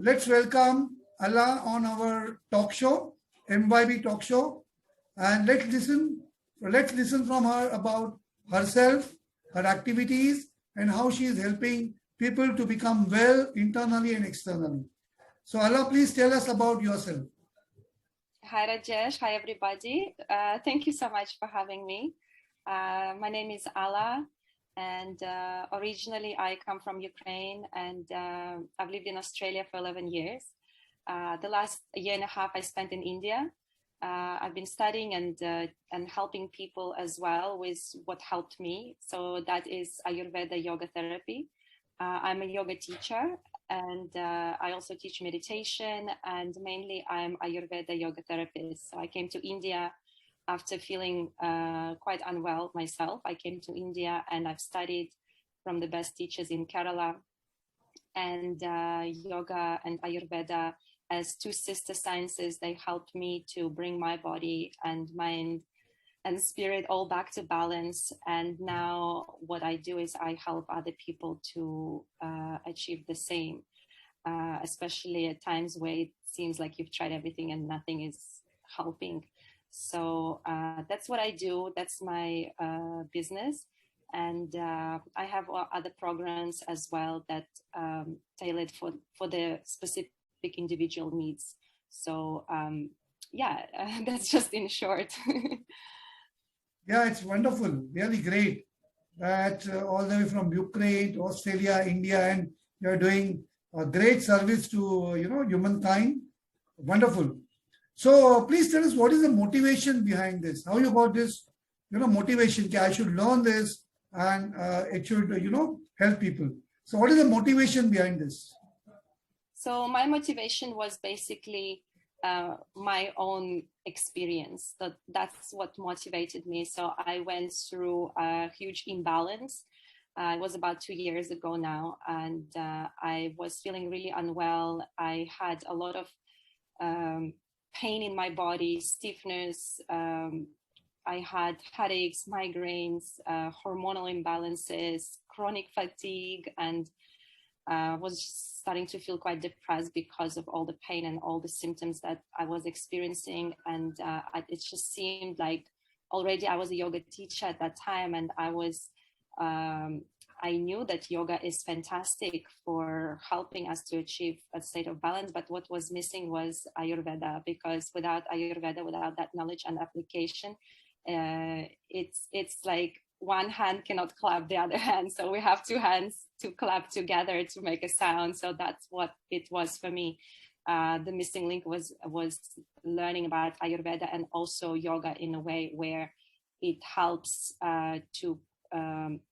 Let's welcome Alla on our talk show, MYB talk show, and let's listen from her about herself, her activities, and how she is helping people to become well internally and externally. So Alla, please tell us about yourself. Hi Rajesh, hi everybody. Thank you so much for having me. My name is Alla, and originally I come from Ukraine, and I've lived in Australia for 11 years. The last year and a half I spent in India. I've been studying and helping people as well with what helped me. So that is Ayurveda Yoga Therapy. I'm a yoga teacher, and I also teach meditation, and mainly I'm Ayurveda Yoga Therapist. So I came to India after feeling quite unwell myself. I came to India and I've studied from the best teachers in Kerala, and yoga and Ayurveda as two sister sciences, they helped me to bring my body and mind and spirit all back to balance. And now what I do is I help other people to achieve the same, especially at times where it seems like you've tried everything and nothing is helping. So that's what I do. That's my business. And I have other programs as well that tailored for the specific individual needs. So yeah, that's just in short. Yeah, it's wonderful, really great that all the way from Ukraine to Australia, India, and you're doing a great service to humankind. Wonderful. So please tell us, what is the motivation behind this? How you got this, motivation? Okay, I should learn this, and it should, help people. So what is the motivation behind this? So my motivation was basically my own experience. That's what motivated me. So I went through a huge imbalance. It was about 2 years ago now, and I was feeling really unwell. I had a lot of pain in my body, stiffness. I had headaches, migraines, hormonal imbalances, chronic fatigue, and was starting to feel quite depressed because of all the pain and all the symptoms that I was experiencing. And it just seemed like already I was a yoga teacher at that time, and I knew that yoga is fantastic for helping us to achieve a state of balance. But what was missing was Ayurveda, because without Ayurveda, without that knowledge and application, it's like one hand cannot clap the other hand. So we have two hands to clap together to make a sound. So that's what it was for me. The missing link was learning about Ayurveda and also yoga in a way where it helps to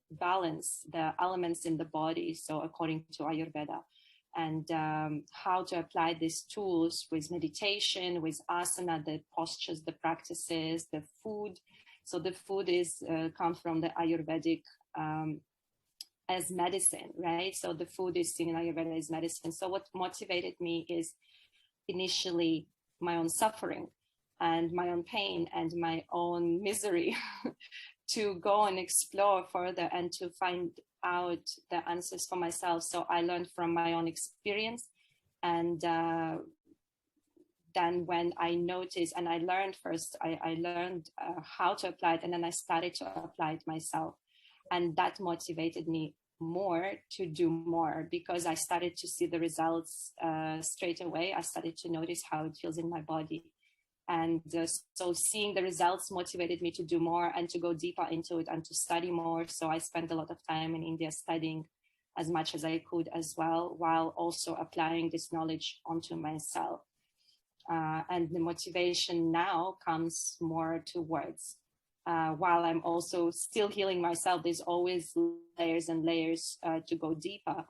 balance the elements in the body. So according to Ayurveda, and how to apply these tools with meditation, with asana, the postures, the practices, the food. So the food comes from the Ayurvedic as medicine, right? So the food is seen in Ayurveda as medicine. So what motivated me is initially my own suffering and my own pain and my own misery to go and explore further and to find out the answers for myself. So I learned from my own experience, and then when I noticed and I learned first, I learned how to apply it, and then I started to apply it myself. And that motivated me more to do more, because I started to see the results straight away. I started to notice how it feels in my body. And so seeing the results motivated me to do more and to go deeper into it and to study more. So I spent a lot of time in India studying as much as I could as well, while also applying this knowledge onto myself. And the motivation now comes more towards, while I'm also still healing myself, there's always layers and layers to go deeper.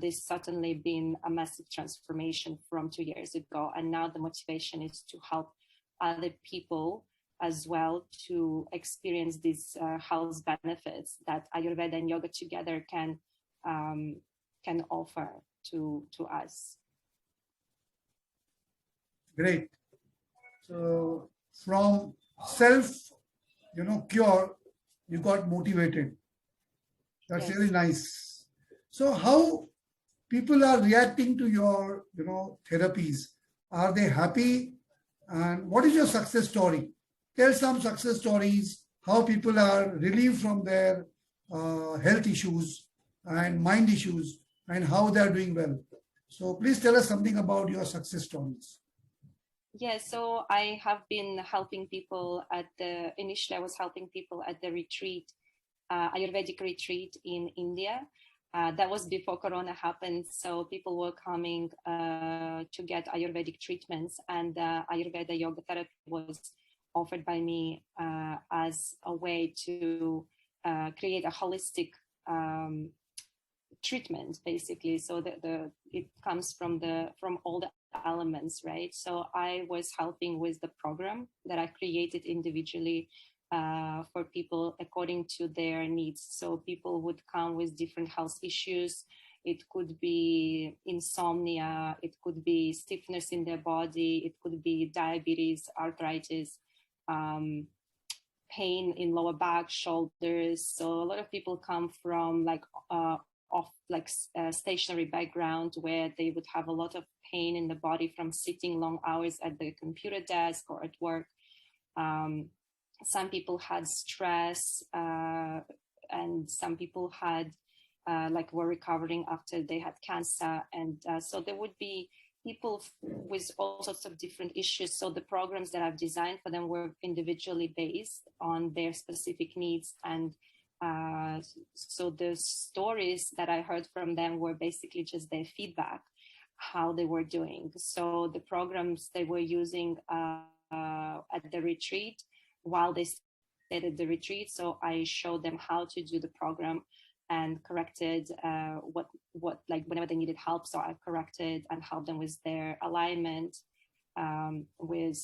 There's certainly been a massive transformation from 2 years ago. And now the motivation is to help other people as well to experience these health benefits that Ayurveda and yoga together can offer to us. Great. So from self, cure, you got motivated. That's Yes. really nice. So how people are reacting to your, therapies? Are they happy? And what is your success story? Tell some success stories, how people are relieved from their health issues and mind issues, and how they are doing well. So please tell us something about your success stories. Yes, so I have been helping people initially I was helping people at the retreat, Ayurvedic retreat in India. That was before Corona happened. So people were coming to get Ayurvedic treatments, and Ayurveda Yoga Therapy was offered by me as a way to create a holistic treatment, basically. So it comes from all the elements, right? So I was helping with the program that I created individually for people according to their needs. So people would come with different health issues. It could be insomnia, it could be stiffness in their body, it could be diabetes, arthritis, pain in lower back, shoulders. So a lot of people come from stationary background where they would have a lot of pain in the body from sitting long hours at the computer desk or at work. Some people had stress, and some people had were recovering after they had cancer, and so there would be people with all sorts of different issues. So the programs that I've designed for them were individually based on their specific needs, and so the stories that I heard from them were basically just their feedback, how they were doing. So the programs they were using at the retreat, while they stayed at the retreat, so I showed them how to do the program and corrected what whenever they needed help. So I corrected and helped them with their alignment, with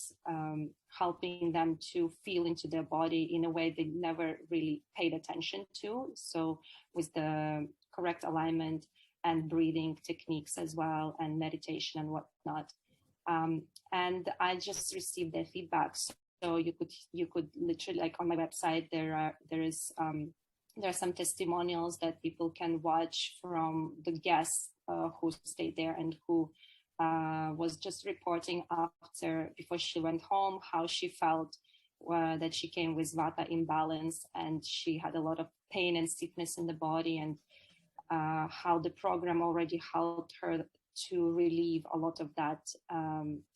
helping them to feel into their body in a way they never really paid attention to. So with the correct alignment and breathing techniques as well, and meditation and whatnot. And I just received their feedback. So you could literally, like on my website, there are some testimonials that people can watch from the guests who stayed there and who was just reporting before she went home, how she felt, that she came with vata imbalance and she had a lot of pain and stiffness in the body, and how the program already helped her to relieve a lot of that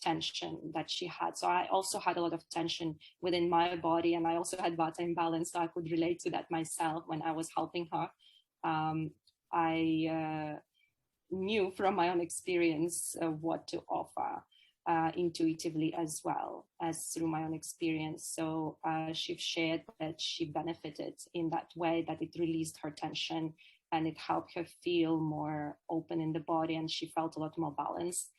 tension that she had. So I also had a lot of tension within my body, and I also had vata imbalance, so I could relate to that myself when I was helping her. I knew from my own experience what to offer intuitively, as well as through my own experience. So she shared that she benefited in that way, that it released her tension and it helped her feel more open in the body, and she felt a lot more balanced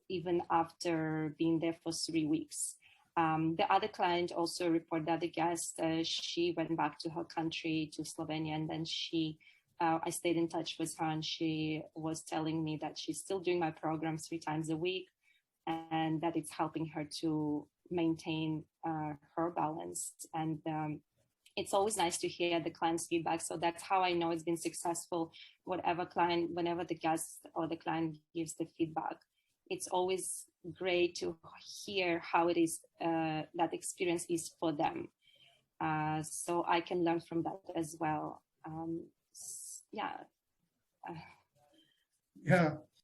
even after being there for 3 weeks. The other client also reported, that the guest, she went back to her country, to Slovenia, and then I stayed in touch with her, and she was telling me that she's still doing my program 3 times a week, and that it's helping her to maintain her balance. And it's always nice to hear the client's feedback. So that's how I know it's been successful. Whenever the guest or the client gives the feedback, it's always great to hear how it is, that experience is for them. So I can learn from that as well. Yeah. Yeah.